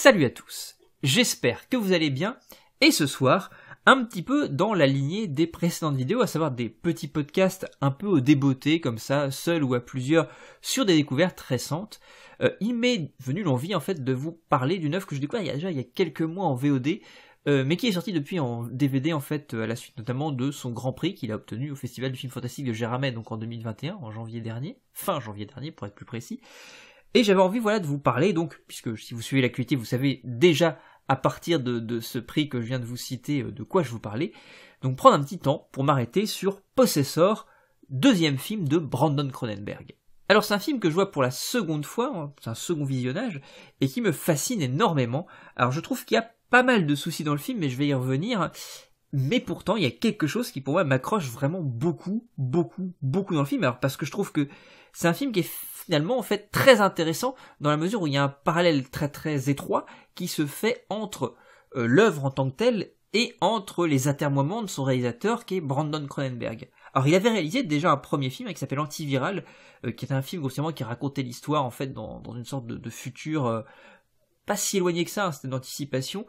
Salut à tous, j'espère que vous allez bien, et ce soir, un petit peu dans la lignée des précédentes vidéos, à savoir des petits podcasts un peu débeautés, comme ça, seuls ou à plusieurs, sur des découvertes récentes, il m'est venu l'envie en fait de vous parler d'une œuvre que j'ai découverte il y a quelques mois en VOD, mais qui est sortie depuis en DVD en fait, à la suite notamment de son Grand Prix qu'il a obtenu au Festival du film fantastique de Gérardmer, donc en 2021, en janvier dernier, fin janvier dernier pour être plus précis. Et j'avais envie de vous parler, donc, puisque si vous suivez l'actualité, vous savez déjà à partir de ce prix que je viens de vous citer de quoi je vous parlais, donc prendre un petit temps pour m'arrêter sur Possessor, deuxième film de Brandon Cronenberg. Alors c'est un film que je vois pour la seconde fois, hein, c'est un second visionnage, et qui me fascine énormément. Alors je trouve qu'il y a pas mal de soucis dans le film, mais je vais y revenir, mais pourtant il y a quelque chose qui pour moi m'accroche vraiment beaucoup dans le film, alors parce que je trouve que c'est un film qui est finalement en fait très intéressant dans la mesure où il y a un parallèle très étroit qui se fait entre l'œuvre en tant que telle et entre les atermoiements de son réalisateur qui est Brandon Cronenberg. Alors il avait réalisé déjà un premier film qui s'appelle Antiviral, qui est un film grossièrement qui racontait l'histoire en fait dans une sorte de futur pas si éloigné que ça, hein, c'était d'anticipation,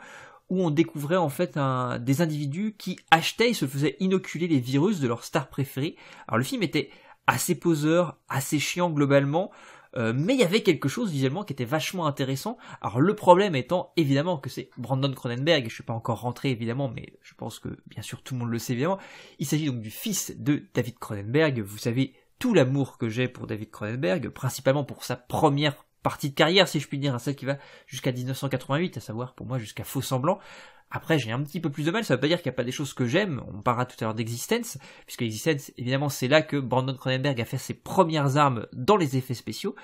où on découvrait en fait des individus qui achetaient et se faisaient inoculer les virus de leur star préférée. Alors le film était assez poseur, assez chiant globalement, mais il y avait quelque chose visuellement qui était vachement intéressant. Alors le problème étant évidemment que c'est Brandon Cronenberg, et je suis pas encore rentré évidemment, mais je pense que bien sûr tout le monde le sait évidemment. Il s'agit donc du fils de David Cronenberg. Vous savez tout l'amour que j'ai pour David Cronenberg, principalement pour sa première partie de carrière, si je puis dire, celle qui va jusqu'à 1988, à savoir pour moi jusqu'à Faux Semblant. Après, j'ai un petit peu plus de mal, ça veut pas dire qu'il n'y a pas des choses que j'aime, on parlera tout à l'heure d'Existence, puisque Existence, évidemment, c'est là que Brandon Cronenberg a fait ses premières armes dans les effets spéciaux,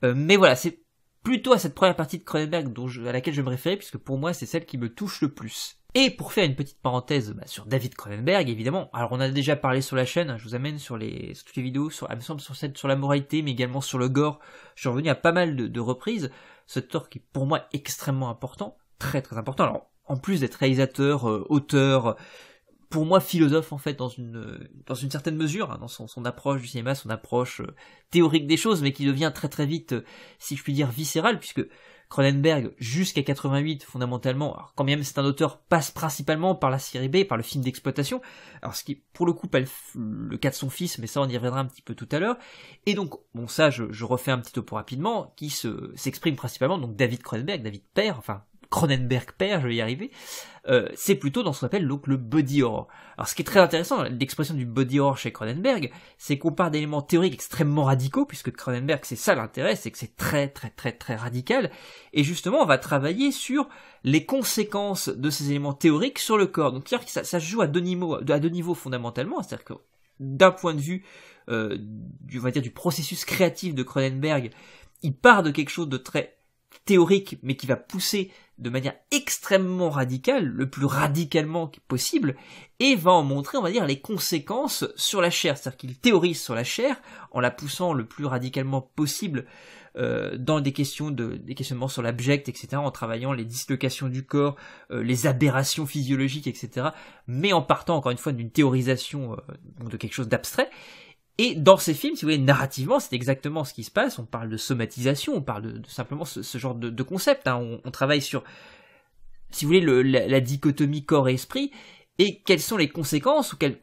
mais voilà, c'est plutôt à cette première partie de Cronenberg à laquelle je me référais, puisque pour moi, c'est celle qui me touche le plus. Et pour faire une petite parenthèse sur David Cronenberg, évidemment, alors on a déjà parlé sur la chaîne, je vous amène sur toutes les vidéos, il me semble sur la moralité, mais également sur le gore, je suis revenu à pas mal de reprises, ce auteur qui est pour moi extrêmement important, très important, alors en plus d'être réalisateur, auteur, pour moi philosophe en fait dans une certaine mesure, hein, dans son approche du cinéma, son approche théorique des choses, mais qui devient très vite, si je puis dire, viscérale, puisque Cronenberg, jusqu'à 88, fondamentalement, alors quand même c'est un auteur, passe principalement par la série B, par le film d'exploitation, alors ce qui est pour le coup pas le cas de son fils, mais ça on y reviendra un petit peu tout à l'heure, et donc, bon ça je refais un petit topo rapidement, qui s'exprime principalement, donc David Cronenberg, David père, enfin Cronenberg père, je vais y arriver, c'est plutôt dans ce qu'on appelle donc le body horror. Alors ce qui est très intéressant, l'expression du body horror chez Cronenberg, c'est qu'on part d'éléments théoriques extrêmement radicaux, puisque Cronenberg c'est ça l'intérêt, c'est que c'est très radical, et justement on va travailler sur les conséquences de ces éléments théoriques sur le corps. Donc c'est-à-dire que ça se joue à deux niveaux fondamentalement, c'est-à-dire que d'un point de vue on va dire du processus créatif de Cronenberg, il part de quelque chose de très théorique, mais qui va pousser de manière extrêmement radicale, le plus radicalement possible, et va en montrer, on va dire, les conséquences sur la chair. C'est-à-dire qu'il théorise sur la chair, en la poussant le plus radicalement possible dans des questionnements sur l'abject, etc., en travaillant les dislocations du corps, les aberrations physiologiques, etc., mais en partant, encore une fois, d'une théorisation de quelque chose d'abstrait. Et dans ces films, si vous voulez, narrativement, c'est exactement ce qui se passe. On parle de somatisation, on parle de simplement ce genre de concept. Hein. On travaille sur, si vous voulez, la dichotomie corps et esprit, et quelles sont les conséquences, ou quelles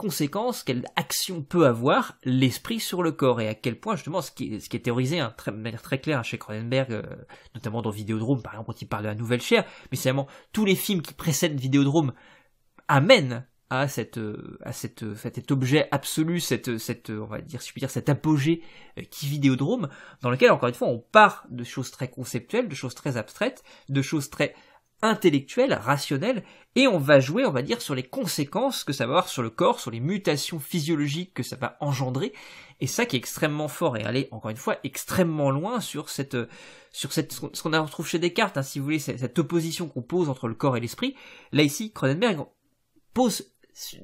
actions peut avoir l'esprit sur le corps, et à quel point, justement, ce qui est théorisé de manière très claire chez Cronenberg, notamment dans Vidéodrome, par exemple, quand il parle de la nouvelle chair, mais c'est vraiment tous les films qui précèdent Vidéodrome amènent à cet objet absolu, on va dire, si je puis dire, cet apogée qui Vidéodrome, dans lequel, encore une fois, on part de choses très conceptuelles, de choses très abstraites, de choses très intellectuelles, rationnelles, et on va jouer, on va dire, sur les conséquences que ça va avoir sur le corps, sur les mutations physiologiques que ça va engendrer, et ça qui est extrêmement fort, et aller, encore une fois, extrêmement loin sur ce qu'on retrouve chez Descartes, hein, si vous voulez, cette opposition qu'on pose entre le corps et l'esprit. Là, ici, Cronenberg pose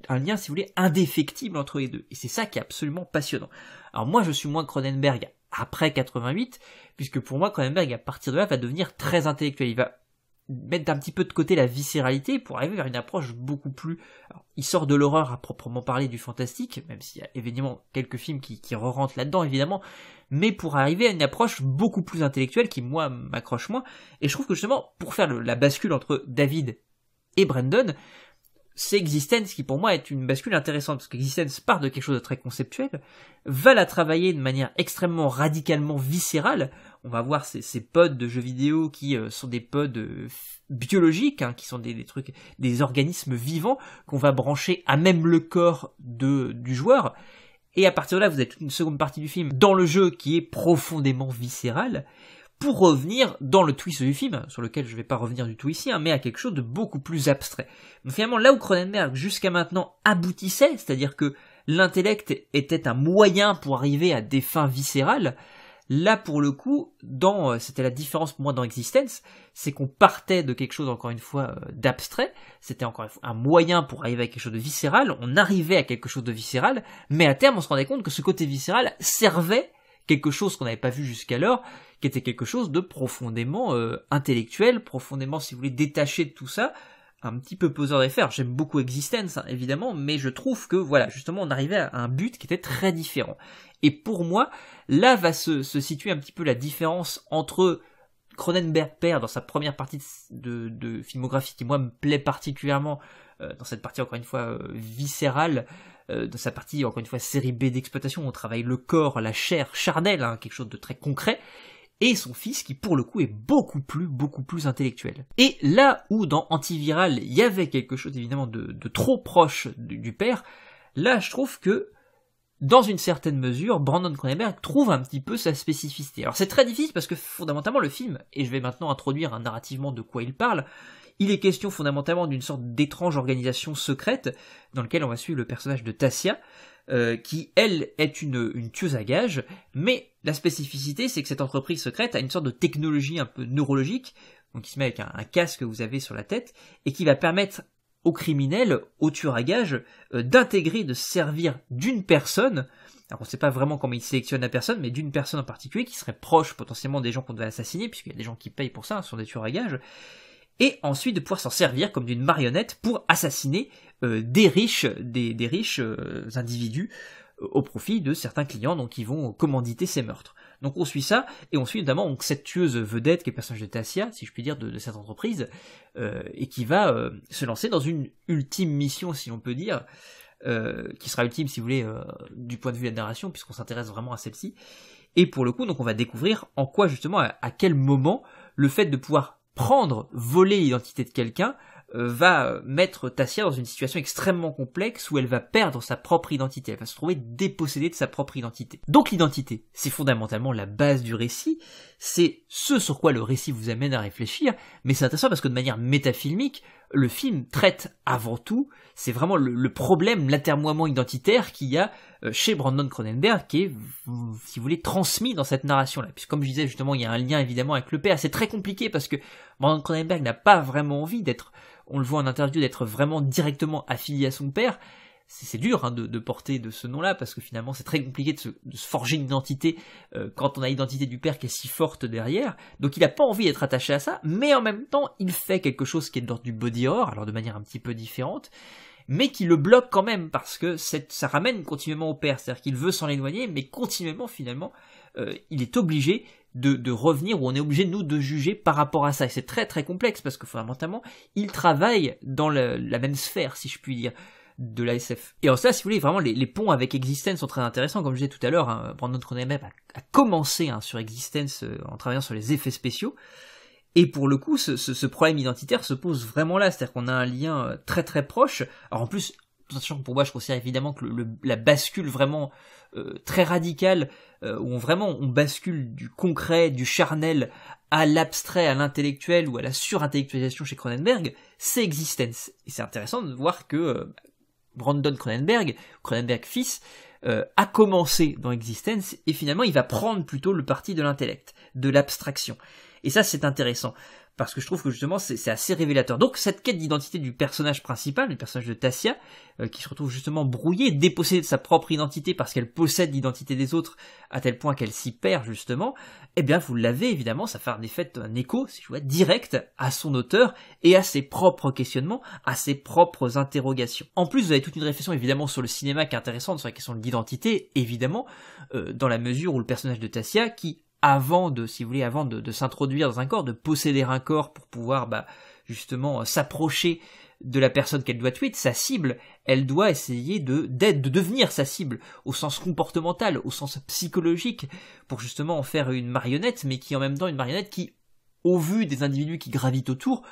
un lien, si vous voulez, indéfectible entre les deux. Et c'est ça qui est absolument passionnant. Alors moi, je suis moins Cronenberg après 88, puisque pour moi, Cronenberg, à partir de là, va devenir très intellectuel. Il va mettre un petit peu de côté la viscéralité pour arriver vers une approche beaucoup plus... Alors, il sort de l'horreur à proprement parler du fantastique, même s'il y a évidemment quelques films qui re-rentrent là-dedans évidemment, mais pour arriver à une approche beaucoup plus intellectuelle qui moi m'accroche moins, et je trouve que justement pour faire la bascule entre David et Brandon, c'est Existence qui pour moi est une bascule intéressante, parce qu'Existence part de quelque chose de très conceptuel, va la travailler de manière extrêmement radicalement viscérale. On va voir ces pods de jeux vidéo qui sont des pods biologiques, hein, qui sont des trucs, des organismes vivants qu'on va brancher à même le corps du joueur. Et à partir de là, vous avez toute une seconde partie du film dans le jeu qui est profondément viscérale, pour revenir dans le twist du film, sur lequel je ne vais pas revenir du tout ici, hein, mais à quelque chose de beaucoup plus abstrait. Donc finalement, là où Cronenberg, jusqu'à maintenant, aboutissait, c'est-à-dire que l'intellect était un moyen pour arriver à des fins viscérales, là, pour le coup, c'était la différence pour moi dans Existence, c'est qu'on partait de quelque chose, encore une fois, d'abstrait, c'était encore une fois un moyen pour arriver à quelque chose de viscéral, on arrivait à quelque chose de viscéral, mais à terme, on se rendait compte que ce côté viscéral servait quelque chose qu'on n'avait pas vu jusqu'alors, qui était quelque chose de profondément intellectuel, profondément, si vous voulez, détaché de tout ça, un petit peu poseur d'effets. Alors, j'aime beaucoup Existence, hein, évidemment, mais je trouve que, voilà, justement, on arrivait à un but qui était très différent. Et pour moi, là va se situer un petit peu la différence entre Cronenberg père dans sa première partie de filmographie, qui moi me plaît particulièrement, dans cette partie, encore une fois, viscérale, dans sa partie, encore une fois, série B d'exploitation, où on travaille le corps, la chair charnelle, hein, quelque chose de très concret, et son fils qui pour le coup est beaucoup plus intellectuel. Et là où dans Antiviral il y avait quelque chose évidemment de trop proche du père, là je trouve que dans une certaine mesure Brandon Cronenberg trouve un petit peu sa spécificité. Alors c'est très difficile parce que fondamentalement le film, et je vais maintenant introduire narrativement de quoi il parle, il est question fondamentalement d'une sorte d'étrange organisation secrète dans laquelle on va suivre le personnage de Tassia, qui, elle, est une tueuse à gages, mais la spécificité, c'est que cette entreprise secrète a une sorte de technologie un peu neurologique, donc qui se met avec un casque que vous avez sur la tête, et qui va permettre aux criminels, aux tueurs à gages, d'intégrer, de se servir d'une personne, alors on ne sait pas vraiment comment ils sélectionnent la personne, mais d'une personne en particulier, qui serait proche potentiellement des gens qu'on devait assassiner, puisqu'il y a des gens qui payent pour ça, hein, ce sont des tueurs à gages, et ensuite de pouvoir s'en servir comme d'une marionnette pour assassiner des riches individus au profit de certains clients, donc qui vont commanditer ces meurtres. Donc on suit ça, et on suit notamment donc, cette tueuse vedette qui est le personnage de Tassia, si je puis dire, de cette entreprise, et qui va se lancer dans une ultime mission, si on peut dire, qui sera ultime, si vous voulez, du point de vue de la narration, puisqu'on s'intéresse vraiment à celle-ci. Et pour le coup, donc on va découvrir en quoi justement, à quel moment, le fait de pouvoir voler l'identité de quelqu'un, va mettre Tassia dans une situation extrêmement complexe où elle va perdre sa propre identité, elle va se trouver dépossédée de sa propre identité. Donc l'identité, c'est fondamentalement la base du récit, c'est ce sur quoi le récit vous amène à réfléchir, mais c'est intéressant parce que de manière métafilmique, le film traite avant tout, c'est vraiment le problème, l'atermoiement identitaire qu'il y a chez Brandon Cronenberg, qui est, si vous voulez, transmis dans cette narration-là. Puisque comme je disais justement, il y a un lien évidemment avec le père, c'est très compliqué parce que Brandon Cronenberg n'a pas vraiment envie d'être, on le voit en interview, d'être vraiment directement affilié à son père. C'est dur hein, de porter de ce nom-là, parce que finalement c'est très compliqué de se forger une identité quand on a l'identité du père qui est si forte derrière, donc il n'a pas envie d'être attaché à ça, mais en même temps il fait quelque chose qui est de l'ordre du body horror, alors de manière un petit peu différente, mais qui le bloque quand même, parce que ça ramène continuellement au père, c'est-à-dire qu'il veut s'en éloigner, mais continuellement finalement il est obligé de revenir, ou on est obligé nous de juger par rapport à ça, et c'est très très complexe, parce que fondamentalement il travaille dans la même sphère, si je puis dire, de la SF. Et en ça, si vous voulez, vraiment, les ponts avec Existence sont très intéressants. Comme je disais tout à l'heure, hein, Brandon Cronenberg a commencé hein, sur Existence en travaillant sur les effets spéciaux. Et pour le coup, ce problème identitaire se pose vraiment là. C'est-à-dire qu'on a un lien très très proche. Alors en plus, sachant que pour moi, je considère évidemment que la bascule vraiment très radicale, où on bascule du concret, du charnel, à l'abstrait, à l'intellectuel ou à la surintellectualisation chez Cronenberg, c'est Existence. Et c'est intéressant de voir que Brandon Cronenberg fils, a commencé dans Existence, et finalement il va prendre plutôt le parti de l'intellect, de l'abstraction. Et ça, c'est intéressant, parce que je trouve que justement, c'est assez révélateur. Donc, cette quête d'identité du personnage principal, du personnage de Tassia, qui se retrouve justement brouillée, dépossédée de sa propre identité, parce qu'elle possède l'identité des autres, à tel point qu'elle s'y perd, justement, eh bien, vous l'avez, évidemment, ça fait en effet un écho, si je vois, direct à son auteur, et à ses propres questionnements, à ses propres interrogations. En plus, vous avez toute une réflexion, évidemment, sur le cinéma qui est intéressante, sur la question de l'identité, évidemment, dans la mesure où le personnage de Tassia, qui avant de s'introduire dans un corps, de posséder un corps pour pouvoir justement s'approcher de la personne qu'elle doit tuer, de sa cible, elle doit essayer de devenir sa cible, au sens comportemental, au sens psychologique, pour justement en faire une marionnette, mais qui en même temps une marionnette qui, au vu des individus qui gravitent autour,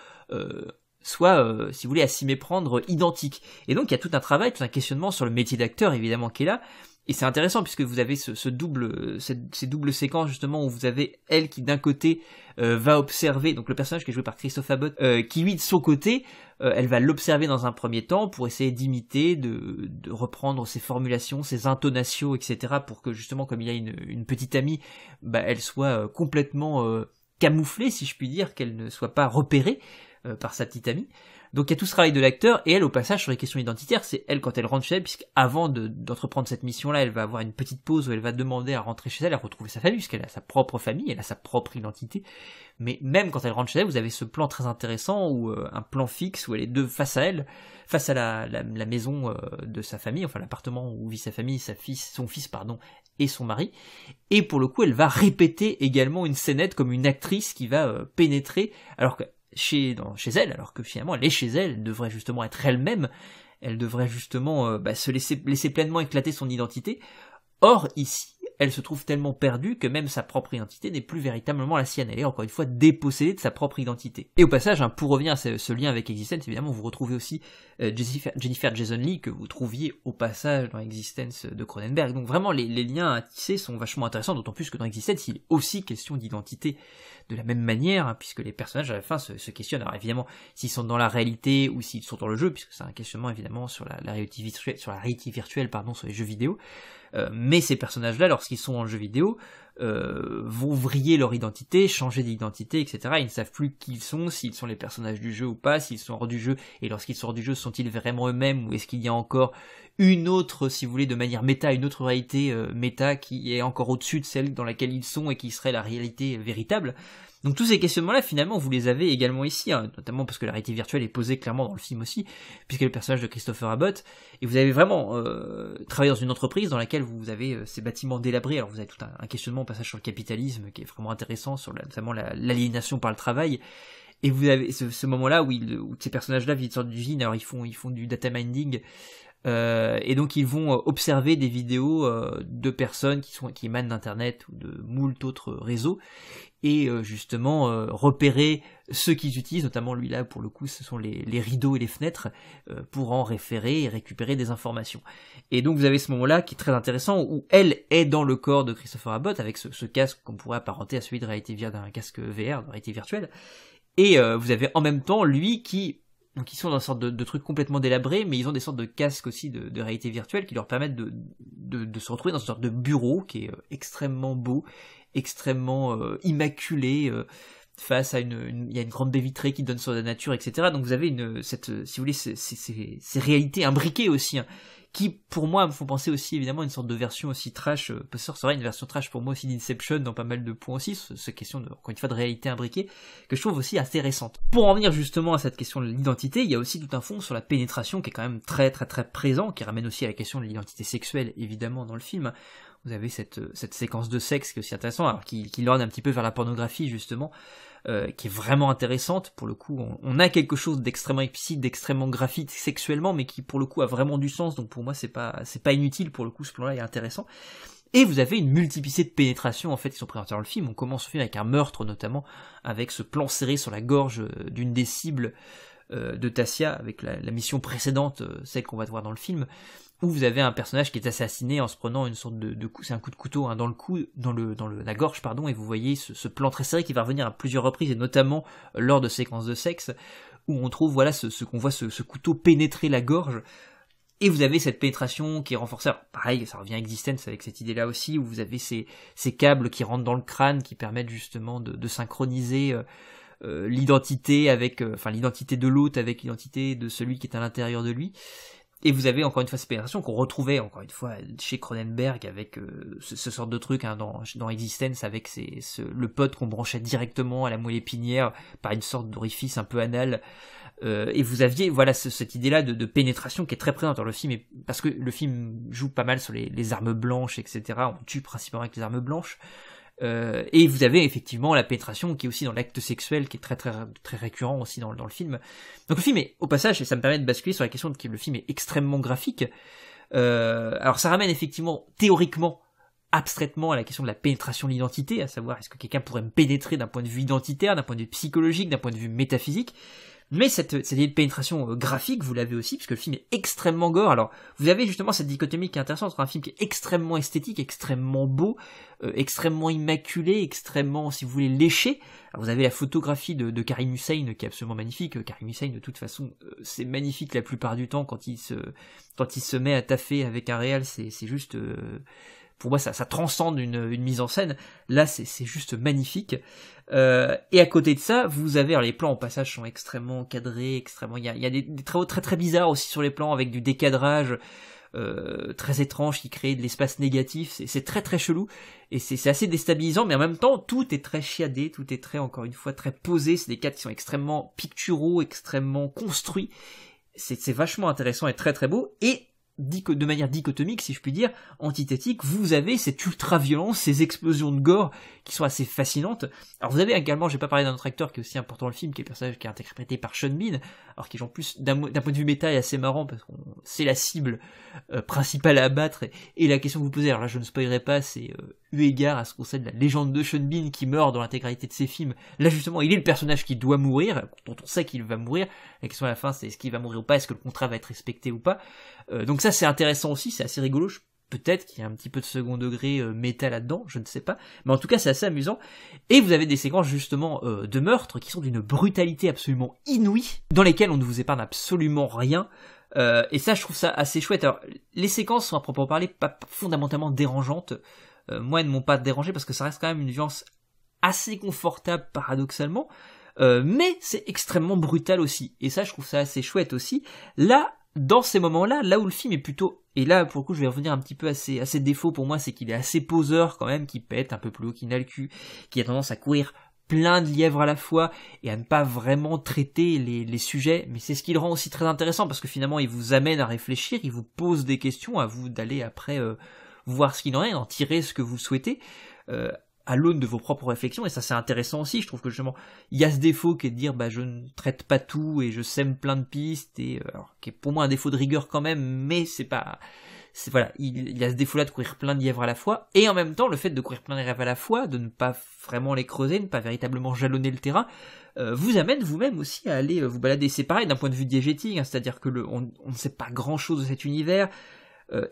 soit, si vous voulez, à s'y méprendre, identique. Et donc il y a tout un travail, tout un questionnement sur le métier d'acteur, évidemment, qui est là. Et c'est intéressant puisque vous avez ces doubles séquences justement où vous avez elle qui d'un côté va observer, donc le personnage qui est joué par Christophe Abbott, qui lui de son côté, elle va l'observer dans un premier temps pour essayer d'imiter, de reprendre ses formulations, ses intonations, etc. pour que justement comme il y a une petite amie, elle soit complètement camouflée si je puis dire, qu'elle ne soit pas repérée par sa petite amie. Donc il y a tout ce travail de l'acteur, et elle au passage sur les questions identitaires, c'est elle quand elle rentre chez elle, puisqu'avant d'entreprendre cette mission-là, elle va avoir une petite pause où elle va demander à rentrer chez elle, à retrouver sa famille, puisqu'elle a sa propre famille, elle a sa propre identité, mais même quand elle rentre chez elle, vous avez ce plan très intéressant, où un plan fixe, où elle est face à elle, face à la maison de sa famille, enfin l'appartement où vit sa famille, son fils, et son mari, et pour le coup elle va répéter également une scénette comme une actrice qui va pénétrer, alors que chez elle, alors que finalement elle est chez elle, elle devrait justement être elle-même, elle devrait justement se laisser pleinement éclater son identité. Or ici, elle se trouve tellement perdue que même sa propre identité n'est plus véritablement la sienne. Elle est encore une fois dépossédée de sa propre identité. Et au passage, pour revenir à ce lien avec Existence, évidemment, vous retrouvez aussi Jennifer Jason Leigh que vous trouviez au passage dans Existence de Cronenberg. Donc vraiment, les liens à tisser sont vachement intéressants, d'autant plus que dans Existence, il est aussi question d'identité de la même manière, hein, puisque les personnages à la fin se questionnent. Alors évidemment, s'ils sont dans la réalité ou s'ils sont dans le jeu, puisque c'est un questionnement évidemment sur la réalité virtuelle, sur les jeux vidéo. Mais ces personnages-là, lorsqu'ils sont en jeu vidéo, vont vriller leur identité, changer d'identité, etc. Ils ne savent plus qui ils sont, s'ils sont les personnages du jeu ou pas, s'ils sont hors du jeu, et lorsqu'ils sont hors du jeu, sont-ils vraiment eux-mêmes, ou est-ce qu'il y a encore une autre, si vous voulez, de manière méta, une autre réalité méta qui est encore au-dessus de celle dans laquelle ils sont et qui serait la réalité véritable. Donc tous ces questionnements-là, finalement, vous les avez également ici, hein, notamment parce que la réalité virtuelle est posée clairement dans le film aussi, puisque le personnage de Christopher Abbott, et vous avez vraiment travaillé dans une entreprise dans laquelle vous avez ces bâtiments délabrés, alors vous avez tout un questionnement au passage sur le capitalisme qui est vraiment intéressant, sur notamment l'aliénation par le travail, et vous avez ce moment-là où ces personnages-là vivent une sorte d'usine, alors ils font du data mining, et donc ils vont observer des vidéos de personnes qui émanent d'internet ou de moult autres réseaux, et justement repérer ceux qu'ils utilisent, notamment lui là pour le coup ce sont les rideaux et les fenêtres, pour en référer et récupérer des informations. Et donc vous avez ce moment là qui est très intéressant où elle est dans le corps de Christopher Abbott avec ce casque qu'on pourrait apparenter à celui de réalité d'un casque VR, de réalité virtuelle, et vous avez en même temps lui donc ils sont dans une sorte de trucs complètement délabrés, mais ils ont des sortes de casques aussi de réalité virtuelle qui leur permettent de se retrouver dans une sorte de bureau qui est extrêmement beau, extrêmement immaculé, face à il y a une grande baie vitrée qui donne sur la nature, etc. Donc vous avez si vous voulez, ces réalités imbriquées aussi, hein, qui pour moi me font penser aussi évidemment à une sorte de version aussi trash, peut-être serait une version trash pour moi aussi d'Inception dans pas mal de points aussi, cette question encore une fois de réalité imbriquée, que je trouve aussi assez récente. Pour en venir justement à cette question de l'identité, il y a aussi tout un fond sur la pénétration qui est quand même très très très présent, qui ramène aussi à la question de l'identité sexuelle évidemment dans le film. Vous avez cette séquence de sexe qui est aussi intéressante, alors qui lorgne un petit peu vers la pornographie justement, qui est vraiment intéressante. Pour le coup, on a quelque chose d'extrêmement explicite, d'extrêmement graphique sexuellement, mais qui pour le coup a vraiment du sens. Donc pour moi, c'est pas inutile, pour le coup, ce plan-là est intéressant. Et vous avez une multiplicité de pénétrations en fait qui sont présentées dans le film. On commence le film avec un meurtre notamment, avec ce plan serré sur la gorge d'une des cibles de Tassia, avec la mission précédente, celle qu'on va voir dans le film, où vous avez un personnage qui est assassiné en se prenant une sorte de coup, c'est un coup de couteau hein, dans la gorge, pardon, et vous voyez ce plan très serré qui va revenir à plusieurs reprises, et notamment lors de séquences de sexe, où on trouve voilà ce qu'on voit ce couteau pénétrer la gorge, Et vous avez cette pénétration qui est renforcée. Alors, pareil, ça revient à Existence avec cette idée-là aussi, où vous avez ces câbles qui rentrent dans le crâne, qui permettent justement de synchroniser l'identité avec, l'identité de l'autre avec l'identité de celui qui est à l'intérieur de lui. Et vous avez encore une fois cette pénétration qu'on retrouvait encore une fois chez Cronenberg avec ce sort de truc dans Existence avec le pote qu'on branchait directement à la moelle épinière par une sorte d'orifice un peu anal. Et vous aviez cette idée-là de pénétration qui est très présente dans le film, parce que le film joue pas mal sur les armes blanches, etc. On tue principalement avec les armes blanches. Et vous avez effectivement la pénétration qui est aussi dans l'acte sexuel, qui est très très très récurrent aussi dans le film. Donc le film est, au passage, et ça me permet de basculer sur la question de que le film est extrêmement graphique. Alors ça ramène effectivement théoriquement, abstraitement à la question de la pénétration de l'identité, à savoir est-ce que quelqu'un pourrait me pénétrer d'un point de vue identitaire, d'un point de vue psychologique, d'un point de vue métaphysique. Mais cette idée de pénétration graphique, vous l'avez aussi, puisque le film est extrêmement gore. Alors, vous avez justement cette dichotomie qui est intéressante entre un film qui est extrêmement esthétique, extrêmement beau, extrêmement immaculé, extrêmement, si vous voulez, léché. Alors, vous avez la photographie de Karim Hussein qui est absolument magnifique. Karim Hussein, de toute façon, c'est magnifique la plupart du temps quand il se met à taffer avec un réal, c'est juste... pour moi, ça transcende une mise en scène. Là, c'est juste magnifique. Et à côté de ça, vous avez, alors les plans au passage sont extrêmement cadrés, il y a des travaux très très bizarres aussi sur les plans avec du décadrage très étrange qui crée de l'espace négatif. C'est très très chelou et c'est assez déstabilisant, mais en même temps tout est très chiadé, tout est très, encore une fois, très posé. C'est des cadres qui sont extrêmement picturaux, extrêmement construits. C'est vachement intéressant et très très beau. Et de manière dichotomique, si je puis dire, antithétique, vous avez cette ultra-violence, ces explosions de gore qui sont assez fascinantes. Alors vous avez également, j'ai pas parlé d'un autre acteur qui est aussi important dans le film, qui est le personnage qui est interprété par Sean Bean, alors qui est en plus d'un point de vue méta est assez marrant, parce que c'est la cible principale à abattre, et la question que vous posez, alors là je ne spoilerai pas, c'est eu égard à ce qu'on sait de la légende de Sean Bean qui meurt dans l'intégralité de ses films. Là justement, il est le personnage qui doit mourir, dont on sait qu'il va mourir. La question à la fin, c'est est-ce qu'il va mourir ou pas, est-ce que le contrat va être respecté ou pas. Donc ça c'est intéressant aussi, c'est assez rigolo. Peut-être qu'il y a un petit peu de second degré méta là-dedans, je ne sais pas. Mais en tout cas c'est assez amusant. Et vous avez des séquences justement de meurtres qui sont d'une brutalité absolument inouïe, dans lesquelles on ne vous épargne absolument rien. Et ça je trouve ça assez chouette. Alors les séquences sont à proprement parler pas fondamentalement dérangeantes. Moi elles ne m'ont pas dérangé parce que ça reste quand même une violence assez confortable paradoxalement. Mais c'est extrêmement brutal aussi. Et ça je trouve ça assez chouette aussi. Là, dans ces moments-là, là où le film est plutôt... Et là, pour le coup, je vais revenir un petit peu à ses défauts pour moi, c'est qu'il est assez poseur quand même, qui pète un peu plus haut qu'il n'a le cul, qui a tendance à courir plein de lièvres à la fois, et à ne pas vraiment traiter les sujets, mais c'est ce qui le rend aussi très intéressant, parce que finalement, il vous amène à réfléchir, il vous pose des questions, à vous d'aller après voir ce qu'il en est, d'en tirer ce que vous souhaitez, à l'aune de vos propres réflexions, et ça c'est intéressant aussi. Je trouve que justement il y a ce défaut qui est de dire je ne traite pas tout et je sème plein de pistes, et alors, qui est pour moi un défaut de rigueur quand même, mais il y a ce défaut là de courir plein de lièvres à la fois, et en même temps le fait de courir plein de lièvres à la fois, de ne pas vraiment les creuser, ne pas véritablement jalonner le terrain, vous amène vous-même aussi à aller vous balader. C'est pareil d'un point de vue diégétique, c'est-à-dire que on ne sait pas grand chose de cet univers.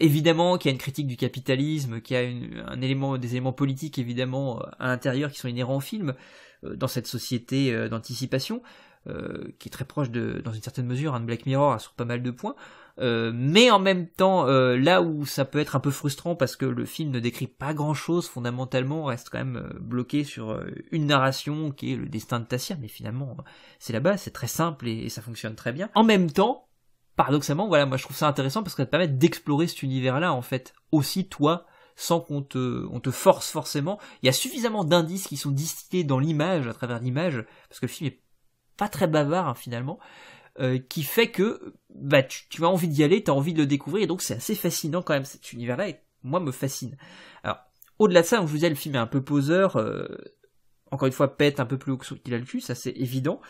Évidemment qu'il y a une critique du capitalisme, qu'il y a des éléments politiques évidemment à l'intérieur qui sont inhérents au film, dans cette société d'anticipation, qui est très proche dans une certaine mesure, de Black Mirror sur pas mal de points, mais en même temps là où ça peut être un peu frustrant parce que le film ne décrit pas grand chose fondamentalement, on reste quand même bloqué sur une narration qui est le destin de Tassir, mais finalement c'est la base, c'est très simple et ça fonctionne très bien. En même temps, paradoxalement, voilà, moi je trouve ça intéressant parce que ça te permet d'explorer cet univers-là, en fait, aussi toi, sans qu'on te force forcément. Il y a suffisamment d'indices qui sont distillés dans l'image, à travers l'image, parce que le film est pas très bavard, hein, finalement, qui fait que tu as envie d'y aller, tu as envie de le découvrir, et donc c'est assez fascinant quand même, cet univers-là, et moi me fascine. Alors, au-delà de ça, comme je vous disais, le film est un peu poseur, encore une fois, pète un peu plus haut qu'il a le cul, ça c'est évident.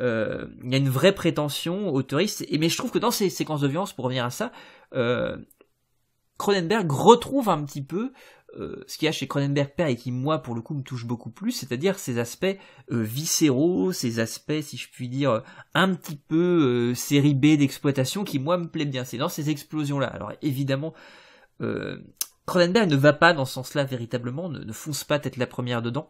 Il y a une vraie prétention autoriste, mais je trouve que dans ces séquences de violence, pour revenir à ça, Cronenberg retrouve un petit peu ce qu'il y a chez Cronenberg père et qui, moi, pour le coup, me touche beaucoup plus, c'est-à-dire ces aspects viscéraux, ces aspects, si je puis dire, un petit peu série B d'exploitation qui, moi, me plaît bien. C'est dans ces explosions-là. Alors, évidemment, Cronenberg ne va pas dans ce sens-là véritablement, ne fonce pas tête la première dedans,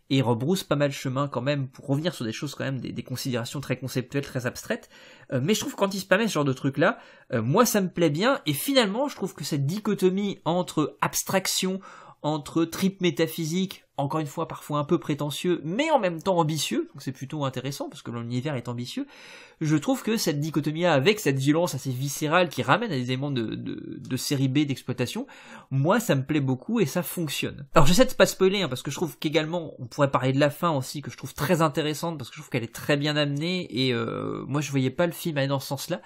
et rebrousse pas mal chemin quand même pour revenir sur des choses quand même, des considérations très conceptuelles, très abstraites, mais je trouve que quand il se permet ce genre de truc là, moi ça me plaît bien, et finalement je trouve que cette dichotomie entre abstraction, entre trip métaphysique, encore une fois parfois un peu prétentieux, mais en même temps ambitieux, donc c'est plutôt intéressant parce que l'univers est ambitieux, je trouve que cette dichotomie-là, avec cette violence assez viscérale qui ramène à des éléments de série B d'exploitation, moi ça me plaît beaucoup et ça fonctionne. Alors j'essaie de pas spoiler, parce que je trouve qu'également, on pourrait parler de la fin aussi, que je trouve très intéressante, parce que je trouve qu'elle est très bien amenée, et moi je voyais pas le film aller dans ce sens-là.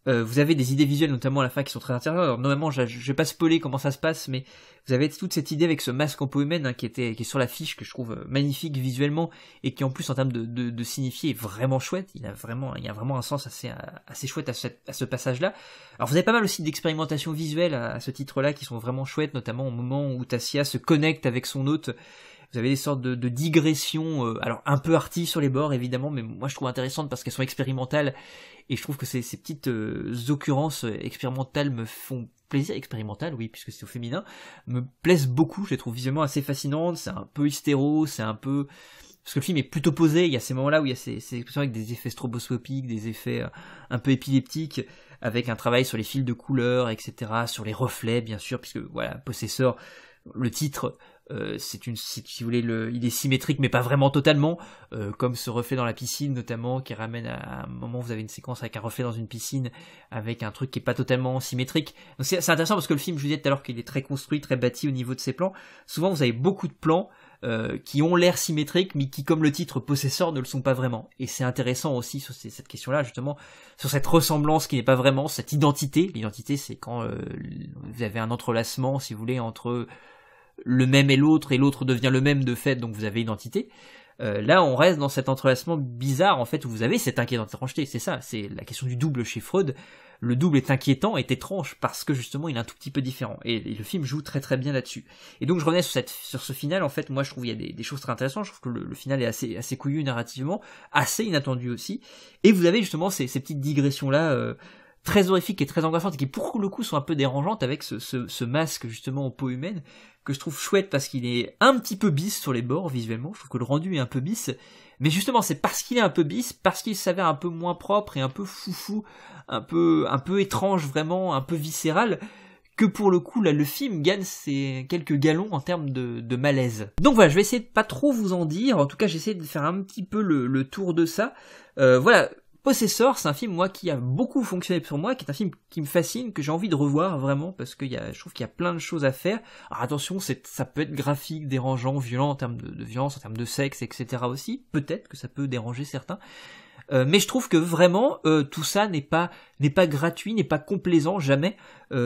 Vous avez des idées visuelles, notamment à la fin, qui sont très intéressantes. Alors, normalement, je vais pas spoiler comment ça se passe, mais vous avez toute cette idée avec ce masque en peau humaine, qui est sur l'affiche, que je trouve magnifique visuellement, et qui en plus, en termes de signifier, est vraiment chouette. Il y a vraiment un sens assez chouette à ce passage-là. Alors, vous avez pas mal aussi d'expérimentations visuelles à ce titre-là, qui sont vraiment chouettes, notamment au moment où Tassia se connecte avec son hôte. Vous avez des sortes de digressions, alors un peu arty sur les bords évidemment, mais moi je trouve intéressantes parce qu'elles sont expérimentales, et je trouve que ces petites occurrences expérimentales me font plaisir, expérimentales oui, puisque c'est au féminin, me plaisent beaucoup, je les trouve visuellement assez fascinantes, c'est un peu hystéro, c'est un peu... Parce que le film est plutôt posé, il y a ces moments-là où il y a ces expressions avec des effets stroboscopiques, des effets un peu épileptiques, avec un travail sur les fils de couleurs, etc., sur les reflets bien sûr, puisque voilà, Possessor, le titre... si vous voulez, il est symétrique mais pas vraiment totalement, comme ce reflet dans la piscine notamment, qui ramène à un moment où vous avez une séquence avec un reflet dans une piscine avec un truc qui est pas totalement symétrique. Donc c'est intéressant parce que le film, je vous disais tout à l'heure qu'il est très construit, très bâti au niveau de ses plans. Souvent vous avez beaucoup de plans qui ont l'air symétriques mais qui, comme le titre Possessor, ne le sont pas vraiment, et c'est intéressant aussi sur cette question là, justement, sur cette ressemblance qui n'est pas vraiment, cette identité. L'identité, c'est quand vous avez un entrelacement, si vous voulez, entre le même et l'autre devient le même de fait, donc vous avez identité. Là, on reste dans cet entrelacement bizarre, en fait, où vous avez cette inquiétante étrangeté. C'est ça, c'est la question du double chez Freud. Le double est inquiétant, est étrange, parce que justement, il est un tout petit peu différent. Et le film joue très très bien là-dessus. Et donc, je revenais sur ce final, en fait, moi, je trouve qu'il y a des choses très intéressantes. Je trouve que le final est assez couillu narrativement, assez inattendu aussi. Et vous avez justement ces petites digressions-là, très horrifiques et très angoissantes, et qui pour le coup sont un peu dérangeantes avec ce masque justement en peau humaine, que je trouve chouette parce qu'il est un petit peu bis sur les bords visuellement. Je trouve que le rendu est un peu bis, mais justement c'est parce qu'il est un peu bis, parce qu'il s'avère un peu moins propre et un peu foufou, un peu étrange, vraiment un peu viscéral, que pour le coup là le film gagne ses quelques galons en termes de malaise. Donc voilà, je vais essayer de pas trop vous en dire, en tout cas j'essaie de faire un petit peu le tour de ça. Voilà, Possessor, c'est un film, moi, qui a beaucoup fonctionné sur moi, qui est un film qui me fascine, que j'ai envie de revoir, vraiment, parce que je trouve qu'il y a plein de choses à faire. Alors attention, ça peut être graphique, dérangeant, violent en termes de violence, en termes de sexe, etc. aussi. Peut-être que ça peut déranger certains. Mais je trouve que vraiment tout ça n'est pas gratuit, n'est pas complaisant, jamais.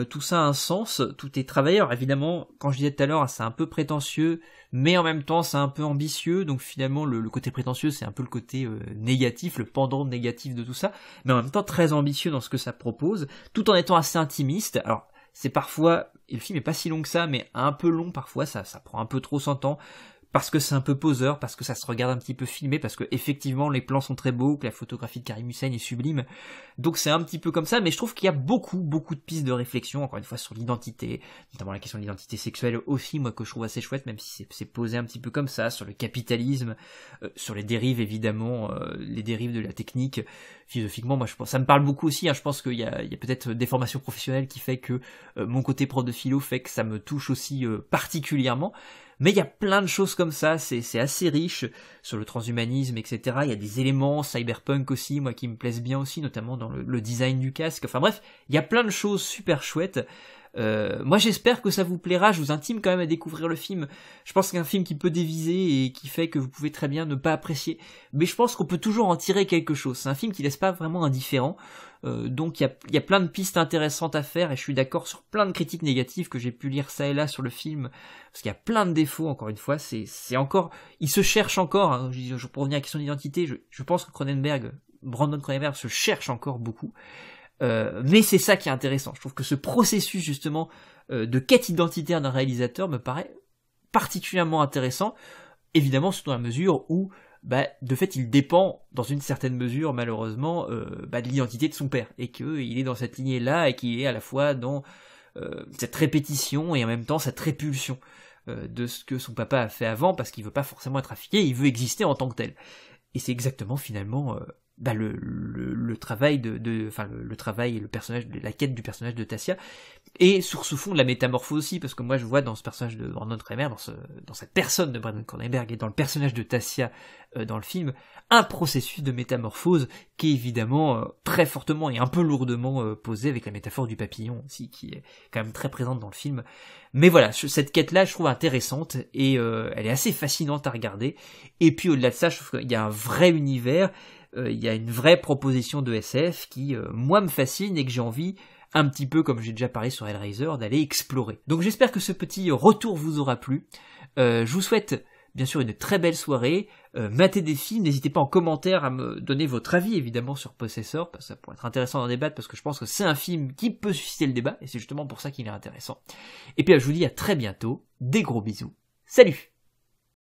Tout ça a un sens, tout est travaillé. Alors évidemment, quand je disais tout à l'heure, c'est un peu prétentieux, mais en même temps c'est un peu ambitieux, donc finalement le côté prétentieux c'est un peu le côté négatif, le pendant négatif de tout ça, mais en même temps très ambitieux dans ce que ça propose, tout en étant assez intimiste. Alors c'est parfois, et le film est pas si long que ça, mais un peu long parfois, ça prend un peu trop son temps, parce que c'est un peu poseur, parce que ça se regarde un petit peu filmé, parce que effectivement les plans sont très beaux, que la photographie de Karim Hussein est sublime, donc c'est un petit peu comme ça, mais je trouve qu'il y a beaucoup de pistes de réflexion, encore une fois sur l'identité, notamment la question de l'identité sexuelle aussi, moi que je trouve assez chouette, même si c'est posé un petit peu comme ça, sur le capitalisme, sur les dérives évidemment, les dérives de la technique, philosophiquement, moi je pense, ça me parle beaucoup aussi, hein, je pense qu'il y a peut-être des formations professionnelles qui fait que mon côté prof de philo fait que ça me touche aussi particulièrement. Mais il y a plein de choses comme ça, c'est assez riche sur le transhumanisme, etc. Il y a des éléments cyberpunk aussi, moi qui me plaisent bien aussi, notamment dans le design du casque. Enfin bref, il y a plein de choses super chouettes. Moi j'espère que ça vous plaira, je vous intime quand même à découvrir le film. Je pense que c'est un film qui peut déviser et qui fait que vous pouvez très bien ne pas apprécier, mais je pense qu'on peut toujours en tirer quelque chose. C'est un film qui laisse pas vraiment indifférent, donc il y a plein de pistes intéressantes à faire, et je suis d'accord sur plein de critiques négatives que j'ai pu lire ça et là sur le film, parce qu'il y a plein de défauts. Encore une fois, c'est encore, il se cherche encore, hein. Pour revenir à la question d'identité, je pense que Brandon Cronenberg se cherche encore beaucoup. Mais c'est ça qui est intéressant. Je trouve que ce processus justement de quête identitaire d'un réalisateur me paraît particulièrement intéressant, évidemment surtout dans la mesure où de fait il dépend dans une certaine mesure malheureusement de l'identité de son père, et qu'il est dans cette lignée là, et qu'il est à la fois dans cette répétition et en même temps cette répulsion. de ce que son papa a fait avant, parce qu'il veut pas forcément être trafiqué, il veut exister en tant que tel. Et c'est exactement finalement le travail le travail et le personnage, la quête du personnage de Tassia, et sur ce fond de la métamorphose aussi, parce que moi je vois dans ce personnage de Brandon Kramer, dans cette personne de Brandon Cronenberg et dans le personnage de Tassia dans le film, un processus de métamorphose qui est évidemment très fortement et un peu lourdement posé, avec la métaphore du papillon aussi, qui est quand même très présente dans le film. Mais voilà, cette quête-là, je trouve intéressante, et elle est assez fascinante à regarder. Et puis au-delà de ça, je trouve qu'il y a un vrai univers, il y a une vraie proposition de SF qui, moi, me fascine, et que j'ai envie, un petit peu comme j'ai déjà parlé sur Hellraiser, d'aller explorer. Donc j'espère que ce petit retour vous aura plu. Je vous souhaite bien sûr une très belle soirée. Matez des films, n'hésitez pas en commentaire à me donner votre avis évidemment sur Possessor, parce que ça pourrait être intéressant d'en débattre, parce que je pense que c'est un film qui peut susciter le débat, et c'est justement pour ça qu'il est intéressant. Et puis je vous dis à très bientôt, des gros bisous, salut!